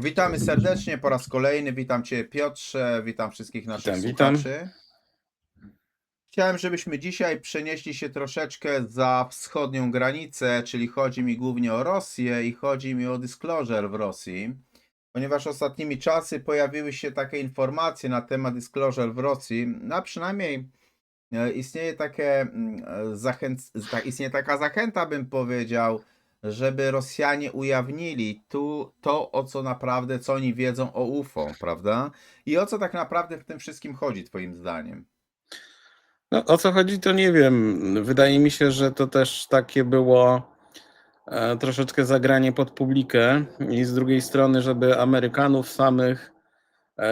Witamy serdecznie po raz kolejny. Witam Cię, Piotrze, witam wszystkich naszych Witam. słuchaczy. Chciałem, żebyśmy dzisiaj przenieśli się troszeczkę za wschodnią granicę, czyli chodzi mi głównie o Rosję i chodzi mi o disclosure w Rosji, ponieważ ostatnimi czasy pojawiły się takie informacje na temat disclosure w Rosji, a przynajmniej istnieje istnieje taka zachęta, bym powiedział, żeby Rosjanie ujawnili to, o co naprawdę, co oni wiedzą o UFO, prawda? I o co tak naprawdę w tym wszystkim chodzi, twoim zdaniem? No, o co chodzi, to nie wiem. Wydaje mi się, że to też takie było troszeczkę zagranie pod publikę i z drugiej strony, żeby Amerykanów samych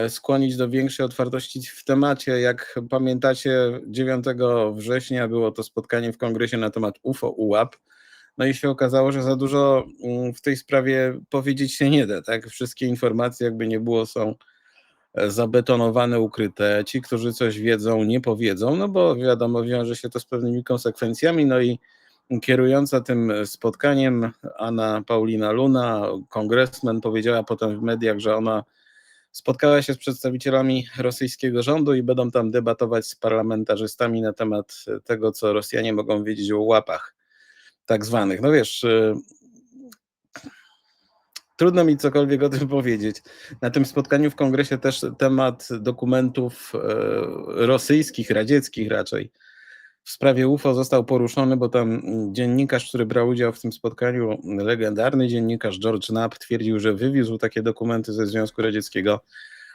skłonić do większej otwartości w temacie. Jak pamiętacie, 9 września było to spotkanie w kongresie na temat UFO, UAP. No i się okazało, że za dużo w tej sprawie powiedzieć się nie da, tak? Wszystkie informacje, jakby nie było, są zabetonowane, ukryte. Ci, którzy coś wiedzą, nie powiedzą, no bo wiadomo, wiąże się to z pewnymi konsekwencjami. No i kierująca tym spotkaniem Anna Paulina Luna, kongresmen, powiedziała potem w mediach, że ona spotkała się z przedstawicielami rosyjskiego rządu i będą tam debatować z parlamentarzystami na temat tego, co Rosjanie mogą wiedzieć o łapach tak zwanych. No wiesz, trudno mi cokolwiek o tym powiedzieć. Na tym spotkaniu w kongresie też temat dokumentów rosyjskich, radzieckich raczej, w sprawie UFO został poruszony, bo tam dziennikarz, który brał udział w tym spotkaniu, legendarny dziennikarz George Knapp, twierdził, że wywiózł takie dokumenty ze Związku Radzieckiego.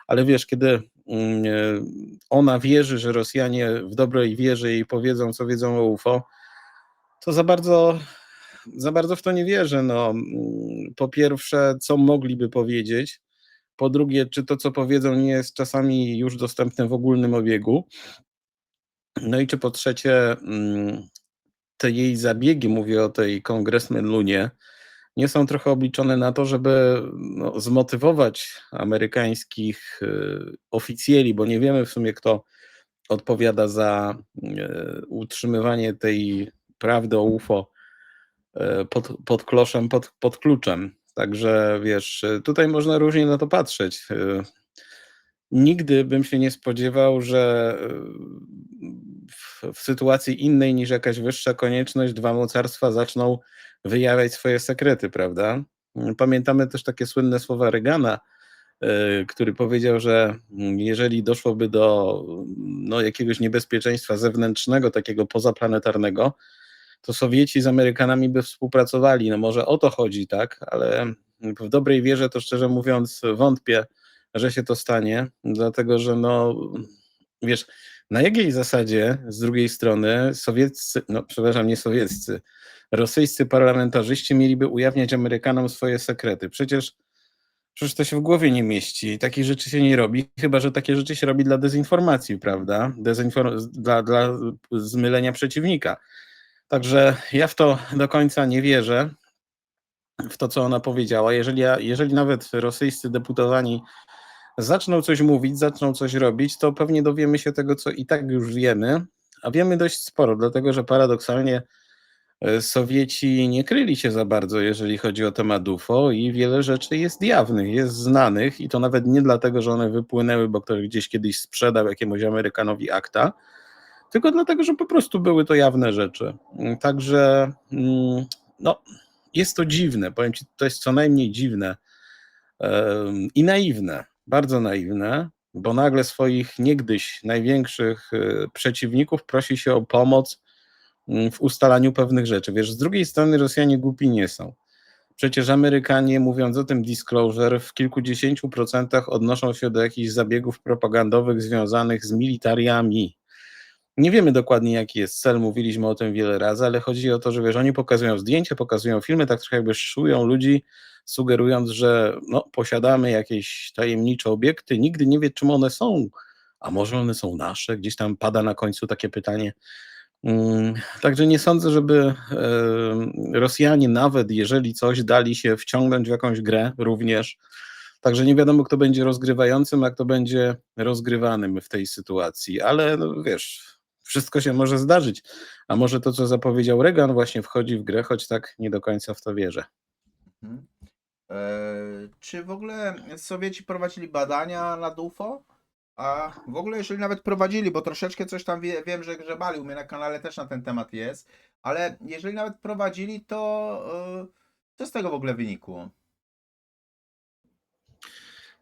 Ale wiesz, kiedy ona wierzy, że Rosjanie w dobrej wierze jej powiedzą, co wiedzą o UFO, to za bardzo w to nie wierzę. No, po pierwsze, co mogliby powiedzieć? Po drugie, czy to, co powiedzą, nie jest czasami już dostępne w ogólnym obiegu? No i czy po trzecie, te jej zabiegi, mówię o tej kongresmen Lunie, nie są trochę obliczone na to, żeby no, zmotywować amerykańskich oficjeli, bo nie wiemy w sumie, kto odpowiada za utrzymywanie tej prawdy o UFO pod kloszem, pod kluczem. Także wiesz, tutaj można różnie na to patrzeć. Nigdy bym się nie spodziewał, że w sytuacji innej niż jakaś wyższa konieczność dwa mocarstwa zaczną wyjawiać swoje sekrety, prawda? Pamiętamy też takie słynne słowa Reagana, który powiedział, że jeżeli doszłoby do no, jakiegoś niebezpieczeństwa zewnętrznego, takiego pozaplanetarnego, to Sowieci z Amerykanami by współpracowali. No może o to chodzi, tak? Ale w dobrej wierze to szczerze mówiąc wątpię, że się to stanie, dlatego że no wiesz, na jakiej zasadzie z drugiej strony sowieccy, no przepraszam, nie sowieccy, rosyjscy parlamentarzyści mieliby ujawniać Amerykanom swoje sekrety? Przecież to się w głowie nie mieści. Takich rzeczy się nie robi, chyba że takie rzeczy się robi dla dezinformacji, prawda? Dla zmylenia przeciwnika. Także ja w to do końca nie wierzę, w to, co ona powiedziała. Jeżeli nawet rosyjscy deputowani zaczną coś mówić, zaczną coś robić, to pewnie dowiemy się tego, co i tak już wiemy, a wiemy dość sporo, dlatego że paradoksalnie Sowieci nie kryli się za bardzo, jeżeli chodzi o temat UFO i wiele rzeczy jest jawnych, jest znanych i to nawet nie dlatego, że one wypłynęły, bo ktoś gdzieś kiedyś sprzedał jakiemuś Amerykanowi akta, tylko dlatego, że po prostu były to jawne rzeczy. Także no, jest to dziwne, powiem ci, to jest co najmniej dziwne i naiwne, bardzo naiwne, bo nagle swoich niegdyś największych przeciwników prosi się o pomoc w ustalaniu pewnych rzeczy. Wiesz, z drugiej strony Rosjanie głupi nie są. Przecież Amerykanie, mówiąc o tym disclosure, w kilkudziesięciu procentach odnoszą się do jakichś zabiegów propagandowych związanych z militariami. Nie wiemy dokładnie, jaki jest cel, mówiliśmy o tym wiele razy, ale chodzi o to, że wiesz, oni pokazują zdjęcia, pokazują filmy, tak trochę jakby szują ludzi, sugerując, że no, posiadamy jakieś tajemnicze obiekty, nigdy nie wie, czym one są. A może one są nasze? Gdzieś tam pada na końcu takie pytanie. Także nie sądzę, żeby Rosjanie, nawet jeżeli coś, dali się wciągnąć w jakąś grę również. Także nie wiadomo, kto będzie rozgrywającym, a kto będzie rozgrywanym w tej sytuacji. Ale no, wiesz, wszystko się może zdarzyć. A może to, co zapowiedział Reagan, właśnie wchodzi w grę, choć tak nie do końca w to wierzę. Mhm. Czy w ogóle Sowieci prowadzili badania nad UFO? A w ogóle, jeżeli nawet prowadzili, bo troszeczkę coś tam wiem, że grzebali, u mnie na kanale też na ten temat jest, ale jeżeli nawet prowadzili, to co z tego w ogóle wynikło?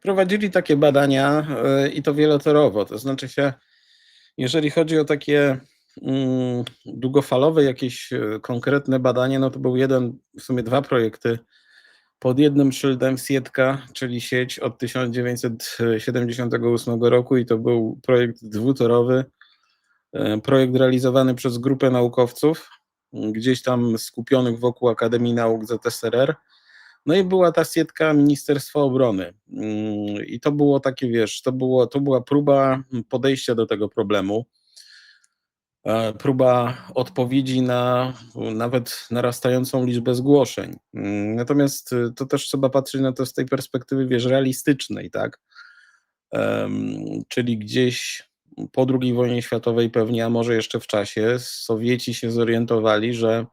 Prowadzili takie badania i to wielotorowo. To znaczy się, jeżeli chodzi o takie długofalowe jakieś konkretne badanie, no to był jeden, w sumie dwa projekty pod jednym szyldem Sietka, czyli sieć od 1978 roku i to był projekt dwutorowy, projekt realizowany przez grupę naukowców, gdzieś tam skupionych wokół Akademii Nauk ZSRR. No i była ta sietka Ministerstwa Obrony. I to było takie, wiesz, to była próba podejścia do tego problemu, próba odpowiedzi na nawet narastającą liczbę zgłoszeń. Natomiast to też trzeba patrzeć na to z tej perspektywy, wiesz, realistycznej, tak? Czyli gdzieś po II wojnie światowej pewnie, a może jeszcze w czasie, Sowieci się zorientowali, że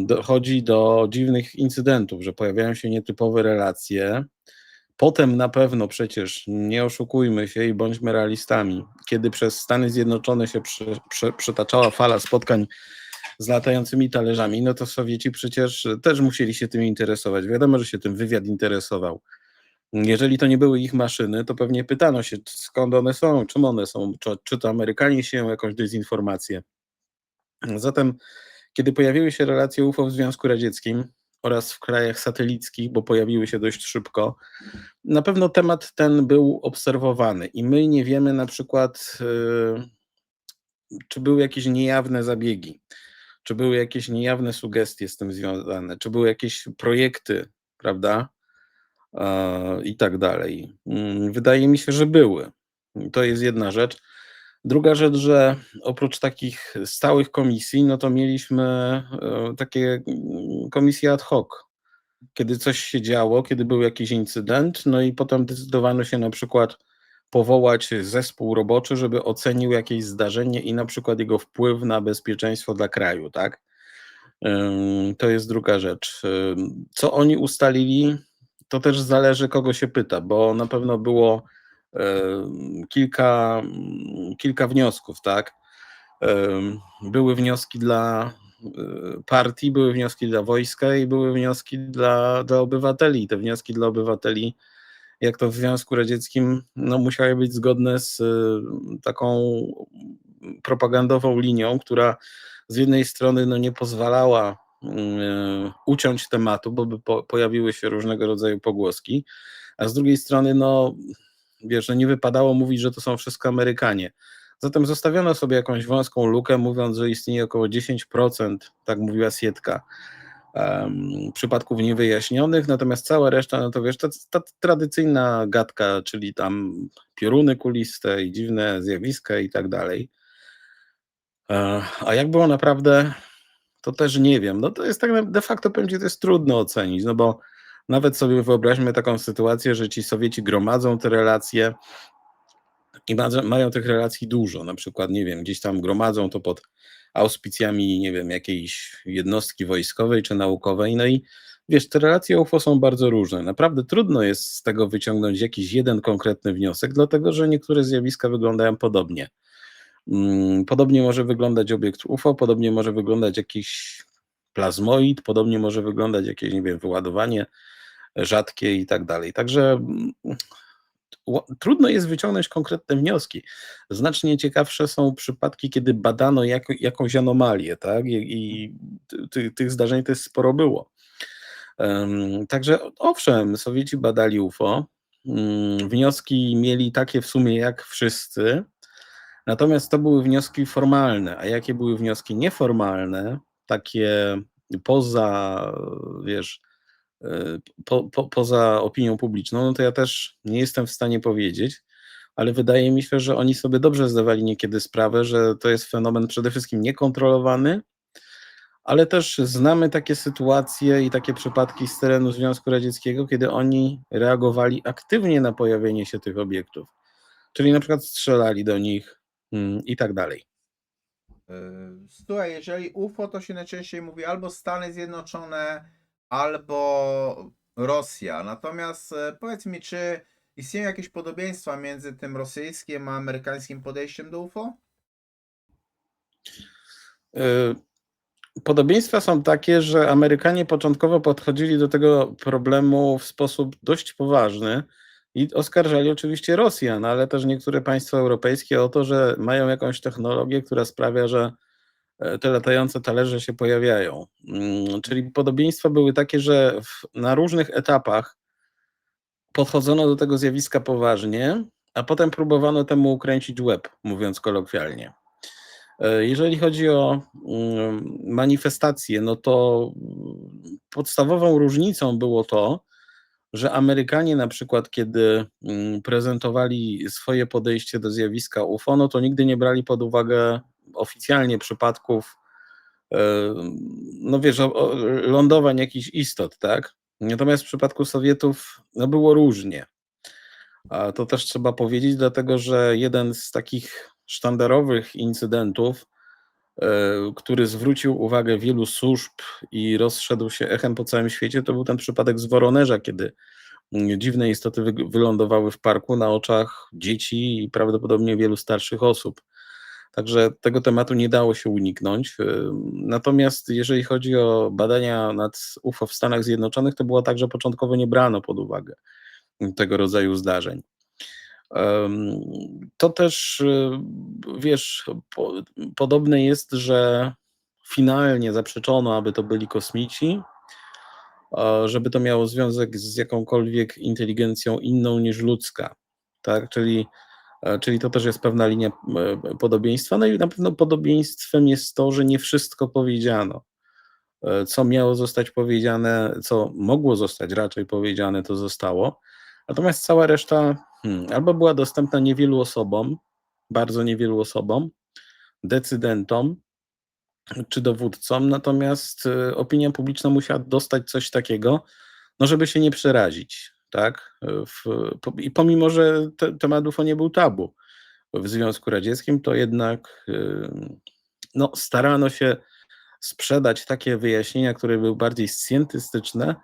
dochodzi do dziwnych incydentów, że pojawiają się nietypowe relacje. Potem na pewno przecież, nie oszukujmy się i bądźmy realistami, kiedy przez Stany Zjednoczone się przetaczała fala spotkań z latającymi talerzami, no to Sowieci przecież też musieli się tym interesować. Wiadomo, że się tym wywiad interesował. Jeżeli to nie były ich maszyny, to pewnie pytano się, skąd one są, czym one są, czy to Amerykanie sieją jakąś dezinformację. Zatem, kiedy pojawiły się relacje UFO w Związku Radzieckim oraz w krajach satelickich, bo pojawiły się dość szybko, na pewno temat ten był obserwowany i my nie wiemy na przykład, czy były jakieś niejawne zabiegi, czy były jakieś niejawne sugestie z tym związane, czy były jakieś projekty, prawda? I tak dalej. Wydaje mi się, że były. To jest jedna rzecz. Druga rzecz, że oprócz takich stałych komisji, no to mieliśmy takie komisje ad hoc, kiedy coś się działo, kiedy był jakiś incydent, no i potem decydowano się na przykład powołać zespół roboczy, żeby ocenił jakieś zdarzenie i na przykład jego wpływ na bezpieczeństwo dla kraju, tak? To jest druga rzecz. Co oni ustalili, to też zależy, kogo się pyta, bo na pewno było kilka wniosków, tak? Były wnioski dla partii, były wnioski dla wojska i były wnioski dla obywateli. Te wnioski dla obywateli, jak to w Związku Radzieckim, no, musiały być zgodne z taką propagandową linią, która z jednej strony no, nie pozwalała uciąć tematu, bo by pojawiły się różnego rodzaju pogłoski, a z drugiej strony, no wiesz, no nie wypadało mówić, że to są wszystko Amerykanie. Zatem zostawiono sobie jakąś wąską lukę, mówiąc, że istnieje około 10%, tak mówiła Sietka, przypadków niewyjaśnionych, natomiast cała reszta, no to wiesz, ta tradycyjna gadka, czyli tam pioruny kuliste i dziwne zjawiska i tak dalej. A jak było naprawdę, to też nie wiem. No to jest tak de facto, powiem ci, to jest trudno ocenić, no bo nawet sobie wyobraźmy taką sytuację, że ci Sowieci gromadzą te relacje i mają tych relacji dużo, na przykład, nie wiem, gdzieś tam gromadzą to pod auspicjami, nie wiem, jakiejś jednostki wojskowej czy naukowej, no i wiesz, te relacje UFO są bardzo różne. Naprawdę trudno jest z tego wyciągnąć jakiś jeden konkretny wniosek, dlatego że niektóre zjawiska wyglądają podobnie. Podobnie może wyglądać obiekt UFO, podobnie może wyglądać jakiś plazmoid, podobnie może wyglądać jakieś, nie wiem, wyładowanie rzadkie i tak dalej. Także trudno jest wyciągnąć konkretne wnioski. Znacznie ciekawsze są przypadki, kiedy badano jakąś anomalię, tak? I tych zdarzeń też sporo było. Także owszem, Sowieci badali UFO. Wnioski mieli takie w sumie jak wszyscy, natomiast to były wnioski formalne. A jakie były wnioski nieformalne, takie poza, wiesz, poza opinią publiczną, no to ja też nie jestem w stanie powiedzieć, ale wydaje mi się, że oni sobie dobrze zdawali niekiedy sprawę, że to jest fenomen przede wszystkim niekontrolowany, ale też znamy takie sytuacje i takie przypadki z terenu Związku Radzieckiego, kiedy oni reagowali aktywnie na pojawienie się tych obiektów, czyli na przykład strzelali do nich i tak dalej. Słuchaj, jeżeli UFO, to się najczęściej mówi albo Stany Zjednoczone, albo Rosja. Natomiast powiedz mi, czy istnieją jakieś podobieństwa między tym rosyjskim a amerykańskim podejściem do UFO? Podobieństwa są takie, że Amerykanie początkowo podchodzili do tego problemu w sposób dość poważny i oskarżali oczywiście Rosjan, ale też niektóre państwa europejskie o to, że mają jakąś technologię, która sprawia, że te latające talerze się pojawiają. Czyli podobieństwa były takie, że na różnych etapach podchodzono do tego zjawiska poważnie, a potem próbowano temu ukręcić łeb, mówiąc kolokwialnie. Jeżeli chodzi o manifestacje, no to podstawową różnicą było to, że Amerykanie na przykład, kiedy prezentowali swoje podejście do zjawiska UFO, no to nigdy nie brali pod uwagę oficjalnie przypadków, e, no wiesz, lądowań jakichś istot, tak? Natomiast w przypadku Sowietów no było różnie. A to też trzeba powiedzieć, dlatego że jeden z takich sztandarowych incydentów, który zwrócił uwagę wielu służb i rozszedł się echem po całym świecie, to był ten przypadek z Woronerza, kiedy dziwne istoty wylądowały w parku na oczach dzieci i prawdopodobnie wielu starszych osób. Także tego tematu nie dało się uniknąć. Natomiast jeżeli chodzi o badania nad UFO w Stanach Zjednoczonych, to było tak, że początkowo nie brano pod uwagę tego rodzaju zdarzeń. To też, wiesz, podobne jest, że finalnie zaprzeczono, aby to byli kosmici, żeby to miało związek z jakąkolwiek inteligencją inną niż ludzka, tak? Czyli to też jest pewna linia podobieństwa. No i na pewno podobieństwem jest to, że nie wszystko powiedziano. Co miało zostać powiedziane, co mogło zostać raczej powiedziane, to zostało. Natomiast cała reszta albo była dostępna niewielu osobom, bardzo niewielu osobom, decydentom czy dowódcom, natomiast opinia publiczna musiała dostać coś takiego, no żeby się nie przerazić, tak? I pomimo, że temat UFO nie był tabu w Związku Radzieckim, to jednak no, starano się sprzedać takie wyjaśnienia, które były bardziej scjentystyczne,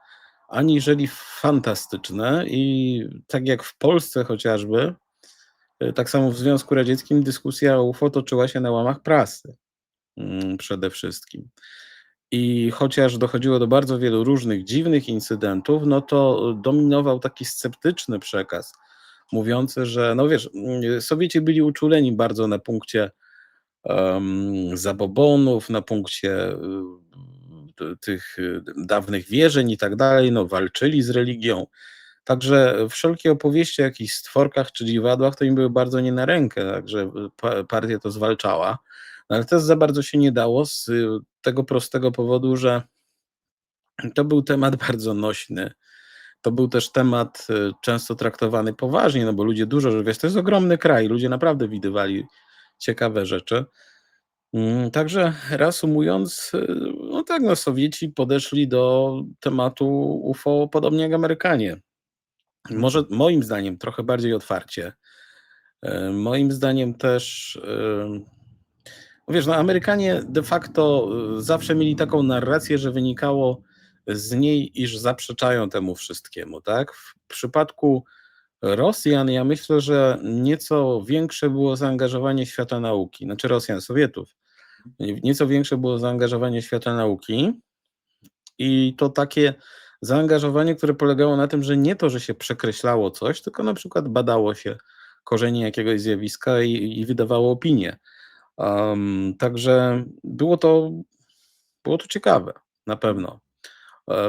aniżeli fantastyczne. I tak jak w Polsce chociażby, tak samo w Związku Radzieckim dyskusja o UFO toczyła się na łamach prasy przede wszystkim. I chociaż dochodziło do bardzo wielu różnych dziwnych incydentów, no to dominował taki sceptyczny przekaz, mówiący, że no wiesz, Sowieci byli uczuleni bardzo na punkcie zabobonów, na punkcie tych dawnych wierzeń i tak dalej, no walczyli z religią. Także wszelkie opowieści o jakichś stworkach czy dziwadłach to im były bardzo nie na rękę, także partia to zwalczała. No ale też za bardzo się nie dało z tego prostego powodu, że to był temat bardzo nośny. To był też temat często traktowany poważnie, no bo ludzie dużo, że wiesz, to jest ogromny kraj, ludzie naprawdę widywali ciekawe rzeczy. Także reasumując, no tak, no Sowieci podeszli do tematu UFO podobnie jak Amerykanie. Może Mhm. moim zdaniem trochę bardziej otwarcie. Moim zdaniem też, no wiesz, no Amerykanie de facto zawsze mieli taką narrację, że wynikało z niej, iż zaprzeczają temu wszystkiemu, tak? W przypadku Rosjan ja myślę, że nieco większe było zaangażowanie świata nauki, znaczy Rosjan, Sowietów. Nieco większe było zaangażowanie świata nauki i to takie zaangażowanie, które polegało na tym, że nie to, że się przekreślało coś, tylko na przykład badało się korzenie jakiegoś zjawiska i wydawało opinię. Także było to ciekawe, na pewno.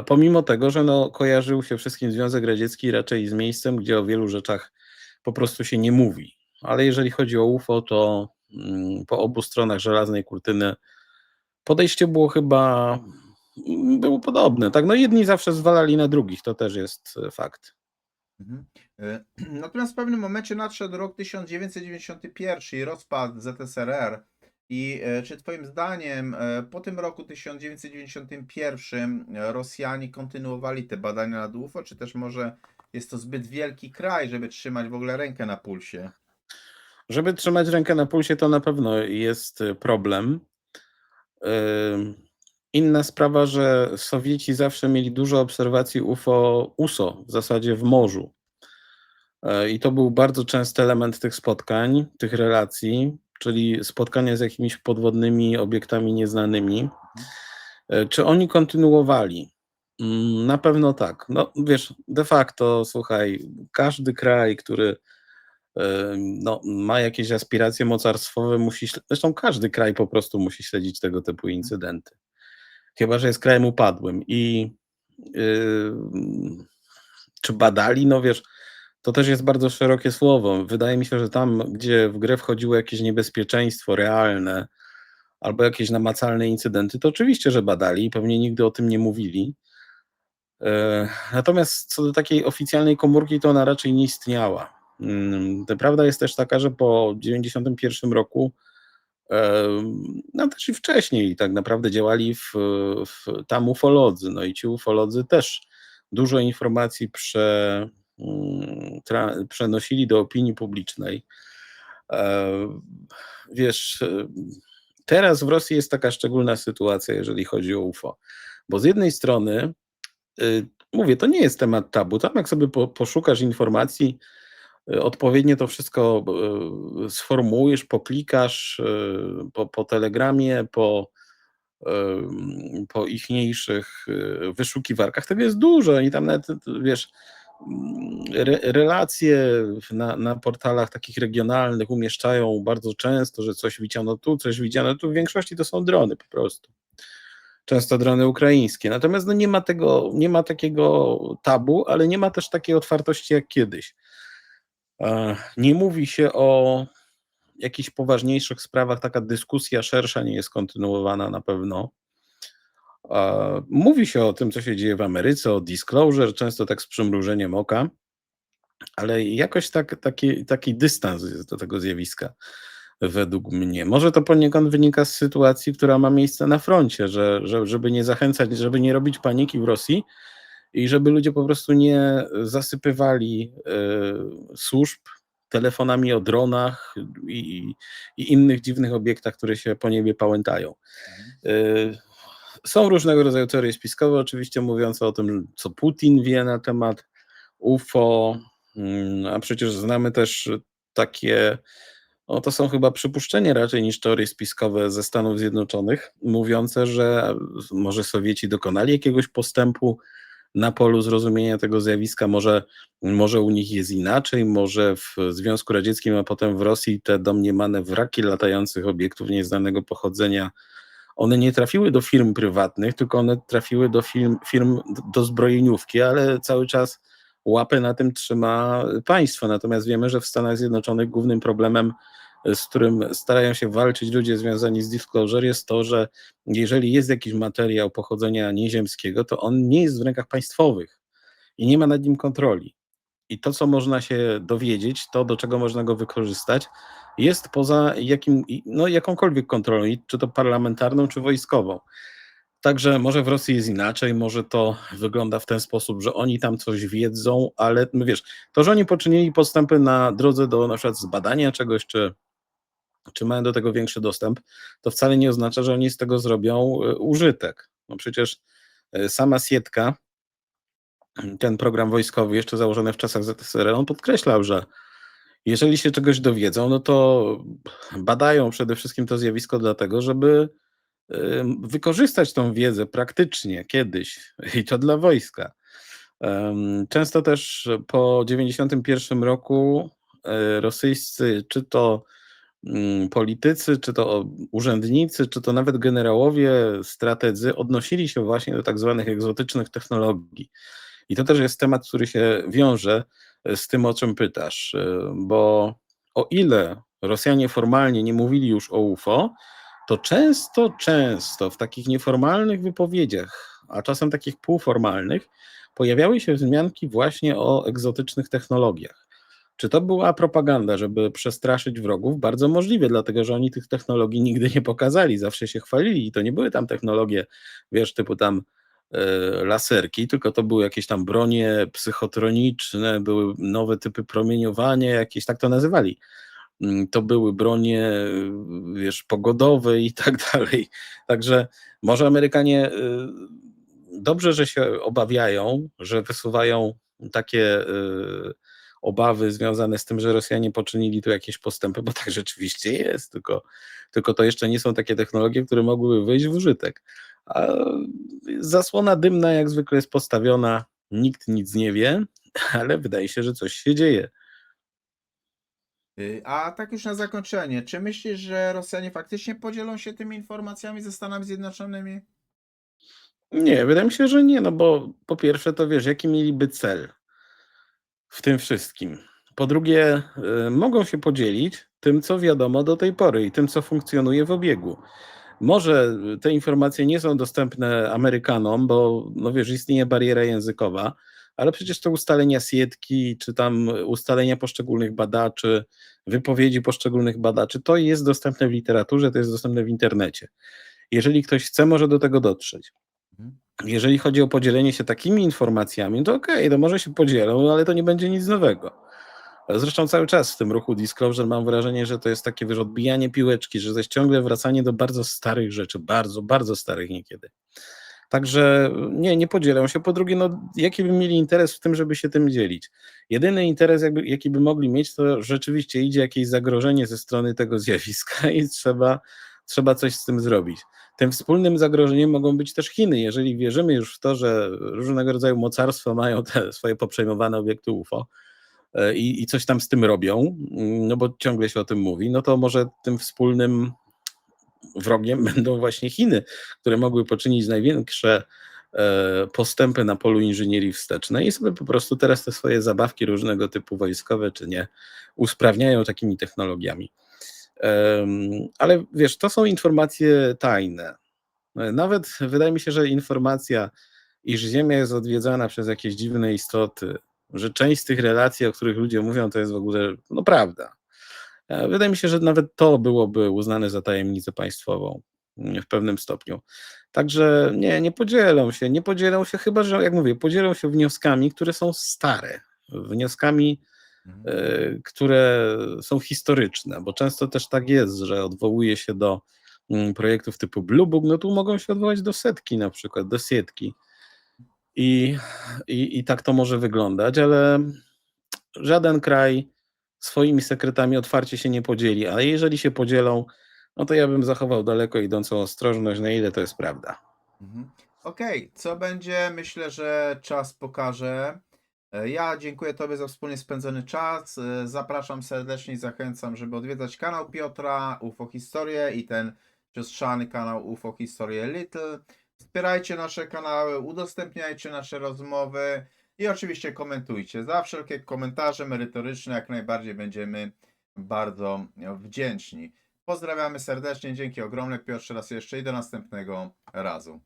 Pomimo tego, że no, kojarzył się wszystkim Związek Radziecki raczej z miejscem, gdzie o wielu rzeczach po prostu się nie mówi. Ale jeżeli chodzi o UFO, to po obu stronach żelaznej kurtyny podejście było chyba było podobne, tak? No jedni zawsze zwalali na drugich, to też jest fakt. Mhm. Natomiast w pewnym momencie nadszedł rok 1991 i rozpad ZSRR. Czy Twoim zdaniem po tym roku 1991 Rosjanie kontynuowali te badania nad UFO, czy też może jest to zbyt wielki kraj, żeby trzymać w ogóle rękę na pulsie? Żeby trzymać rękę na pulsie, to na pewno jest problem. Ym, Inna sprawa, że Sowieci zawsze mieli dużo obserwacji UFO w zasadzie w morzu. I to był bardzo częsty element tych spotkań, tych relacji, czyli spotkania z jakimiś podwodnymi obiektami nieznanymi. Czy oni kontynuowali? Na pewno tak. No wiesz, de facto, słuchaj, każdy kraj, który no, ma jakieś aspiracje mocarstwowe, zresztą każdy kraj po prostu musi śledzić tego typu incydenty. Chyba że jest krajem upadłym. I yy, czy badali? No wiesz, to też jest bardzo szerokie słowo. Wydaje mi się, że tam, gdzie w grę wchodziło jakieś niebezpieczeństwo realne albo jakieś namacalne incydenty, to oczywiście, że badali i pewnie nigdy o tym nie mówili. Natomiast co do takiej oficjalnej komórki, to ona raczej nie istniała. Prawda jest też taka, że po 91 roku, no też i wcześniej tak naprawdę działali tam ufolodzy. No i ci ufolodzy też dużo informacji przenosili do opinii publicznej. Wiesz, teraz w Rosji jest taka szczególna sytuacja, jeżeli chodzi o UFO, bo z jednej strony, mówię, to nie jest temat tabu. Tam jak sobie poszukasz informacji, odpowiednio to wszystko sformułujesz, poklikasz po Telegramie, po ichniejszych wyszukiwarkach, tego jest dużo i tam nawet, wiesz, relacje na portalach takich regionalnych umieszczają bardzo często, że coś widziano tu, coś widziano tu. W większości to są drony po prostu. Często drony ukraińskie. Natomiast no nie ma takiego tabu, ale nie ma też takiej otwartości jak kiedyś. Nie mówi się o jakichś poważniejszych sprawach, taka dyskusja szersza nie jest kontynuowana na pewno. Mówi się o tym, co się dzieje w Ameryce, o disclosure, często tak z przymrużeniem oka, ale jakoś taki dystans jest do tego zjawiska według mnie. Może to poniekąd wynika z sytuacji, która ma miejsce na froncie, żeby nie zachęcać, żeby nie robić paniki w Rosji i żeby ludzie po prostu nie zasypywali służb telefonami o dronach i innych dziwnych obiektach, które się po niebie pałętają. Są różnego rodzaju teorie spiskowe, oczywiście mówiące o tym, co Putin wie na temat UFO, a przecież znamy też takie, no to są chyba przypuszczenia raczej niż teorie spiskowe ze Stanów Zjednoczonych, mówiące, że może Sowieci dokonali jakiegoś postępu na polu zrozumienia tego zjawiska, może u nich jest inaczej, może w Związku Radzieckim, a potem w Rosji te domniemane wraki latających obiektów nieznanego pochodzenia, one nie trafiły do firm prywatnych, tylko one trafiły do firm do zbrojeniówki, ale cały czas łapę na tym trzyma państwo. Natomiast wiemy, że w Stanach Zjednoczonych głównym problemem, z którym starają się walczyć ludzie związani z disclosure, jest to, że jeżeli jest jakiś materiał pochodzenia nieziemskiego, to on nie jest w rękach państwowych i nie ma nad nim kontroli. I to, co można się dowiedzieć, to, do czego można go wykorzystać, jest poza jakąkolwiek kontrolą, czy to parlamentarną, czy wojskową. Także może w Rosji jest inaczej, może to wygląda w ten sposób, że oni tam coś wiedzą, ale no wiesz, to, że oni poczynili postępy na drodze do na przykład zbadania czegoś, czy mają do tego większy dostęp, to wcale nie oznacza, że oni z tego zrobią użytek. No przecież sama Sietka, ten program wojskowy jeszcze założony w czasach ZSRR, on podkreślał, że jeżeli się czegoś dowiedzą, no to badają przede wszystkim to zjawisko dlatego, żeby wykorzystać tą wiedzę praktycznie kiedyś i to dla wojska. Często też po 91 roku rosyjscy, czy to politycy, czy to urzędnicy, czy to nawet generałowie, strategzy odnosili się właśnie do tak zwanych egzotycznych technologii. I to też jest temat, który się wiąże z tym, o czym pytasz, bo o ile Rosjanie formalnie nie mówili już o UFO, to często w takich nieformalnych wypowiedziach, a czasem takich półformalnych, pojawiały się wzmianki właśnie o egzotycznych technologiach. Czy to była propaganda, żeby przestraszyć wrogów? Bardzo możliwe, dlatego że oni tych technologii nigdy nie pokazali, zawsze się chwalili i to nie były tam technologie, wiesz, typu tam laserki, tylko to były jakieś tam bronie psychotroniczne, były nowe typy promieniowania, jakieś tak to nazywali. to były bronie, wiesz, pogodowe i tak dalej. Także może Amerykanie dobrze, że się obawiają, że wysuwają takie obawy związane z tym, że Rosjanie poczynili tu jakieś postępy, bo tak rzeczywiście jest, tylko to jeszcze nie są takie technologie, które mogłyby wyjść w użytek. A zasłona dymna jak zwykle jest postawiona, nikt nic nie wie, ale wydaje się, że coś się dzieje. A tak już na zakończenie, czy myślisz, że Rosjanie faktycznie podzielą się tymi informacjami ze Stanami Zjednoczonymi? Nie, wydaje mi się, że nie, no bo po pierwsze to wiesz, jaki mieliby cel w tym wszystkim. Po drugie, mogą się podzielić tym, co wiadomo do tej pory i tym, co funkcjonuje w obiegu. Może te informacje nie są dostępne Amerykanom, bo no wiesz, istnieje bariera językowa, ale przecież te ustalenia Sietki, czy tam ustalenia poszczególnych badaczy, wypowiedzi poszczególnych badaczy, to jest dostępne w literaturze, to jest dostępne w internecie. Jeżeli ktoś chce, może do tego dotrzeć. Mhm. Jeżeli chodzi o podzielenie się takimi informacjami, to okej, to może się podzielą, ale to nie będzie nic nowego. Zresztą cały czas w tym ruchu Disclosure mam wrażenie, że to jest takie, wiesz, odbijanie piłeczki, że to jest ciągle wracanie do bardzo starych rzeczy, bardzo, bardzo starych niekiedy. Także nie podzielą się. Po drugie, no, jaki by mieli interes w tym, żeby się tym dzielić? Jedyny interes, jaki by mogli mieć, to rzeczywiście idzie jakieś zagrożenie ze strony tego zjawiska i trzeba coś z tym zrobić. Tym wspólnym zagrożeniem mogą być też Chiny. Jeżeli wierzymy już w to, że różnego rodzaju mocarstwa mają te swoje poprzejmowane obiekty UFO, i coś tam z tym robią, no bo ciągle się o tym mówi, no to może tym wspólnym wrogiem będą właśnie Chiny, które mogły poczynić największe postępy na polu inżynierii wstecznej i sobie po prostu teraz te swoje zabawki różnego typu wojskowe czy nie usprawniają takimi technologiami. Ale wiesz, to są informacje tajne. Nawet wydaje mi się, że informacja, iż Ziemia jest odwiedzana przez jakieś dziwne istoty, że część z tych relacji, o których ludzie mówią, to jest w ogóle no, prawda. Wydaje mi się, że nawet to byłoby uznane za tajemnicę państwową w pewnym stopniu. Także nie podzielą się chyba, że jak mówię, podzielą się wnioskami, które są stare, wnioskami, Mhm. które są historyczne, bo często też tak jest, że odwołuje się do projektów typu Blue Book, no tu mogą się odwołać do setki na przykład, do sietki. I, i tak to może wyglądać, ale żaden kraj swoimi sekretami otwarcie się nie podzieli, ale jeżeli się podzielą, no to ja bym zachował daleko idącą ostrożność, na ile to jest prawda. Mhm. Okej, co będzie? Myślę, że czas pokaże. Ja dziękuję Tobie za wspólnie spędzony czas. Zapraszam serdecznie i zachęcam, żeby odwiedzać kanał Piotra, UFO Historie i ten siostrzany kanał UFO Historie Little. Wspierajcie nasze kanały, udostępniajcie nasze rozmowy i oczywiście komentujcie. Za wszelkie komentarze merytoryczne jak najbardziej będziemy bardzo wdzięczni. Pozdrawiamy serdecznie, dzięki ogromne Piotrze raz jeszcze i do następnego razu.